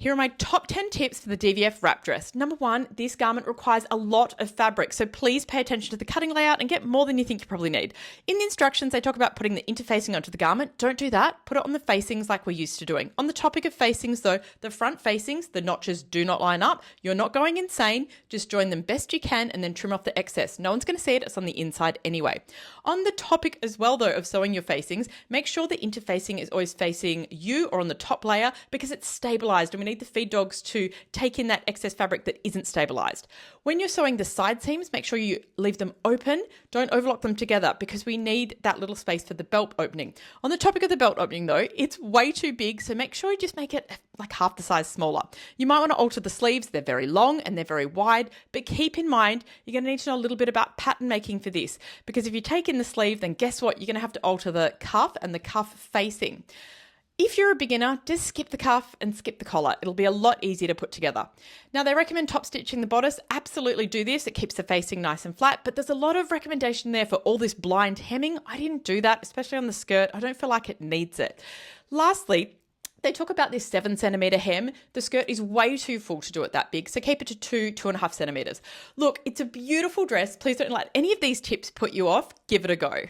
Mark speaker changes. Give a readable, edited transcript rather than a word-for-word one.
Speaker 1: Here are my top 10 tips for the DVF wrap dress. Number 1, this garment requires a lot of fabric, so please pay attention to the cutting layout and get more than you think you probably need. In the instructions, they talk about putting the interfacing onto the garment. Don't do that. Put it on the facings like we're used to doing. On the topic of facings though, the front facings, the notches do not line up. You're not going insane. Just join them best you can and then trim off the excess. No one's going to see it. It's on the inside anyway. On the topic as well though of sewing your facings, make sure the interfacing is always facing you or on the top layer because it's stabilized and we need the feed dogs to take in that excess fabric that isn't stabilized. When you're sewing the side seams, make sure you leave them open. Don't overlock them together because we need that little space for the belt opening. On the topic of the belt opening though, it's way too big, so make sure you just make it like half the size smaller. You might want to alter the sleeves. They're very long and they're very wide, but keep in mind, you're going to need to know a little bit about pattern making for this because if you take in the sleeve, then guess what? You're going to have to alter the cuff and the cuff facing. If you're a beginner, just skip the cuff and skip the collar. It'll be a lot easier to put together. Now, they recommend top stitching the bodice. Absolutely do this. It keeps the facing nice and flat, but there's a lot of recommendation there for all this blind hemming. I didn't do that, especially on the skirt. I don't feel like it needs it. Lastly, they talk about this 7 centimeter hem. The skirt is way too full to do it that big, so keep it to 2.5 centimeters. Look, it's a beautiful dress. Please don't let any of these tips put you off. Give it a go.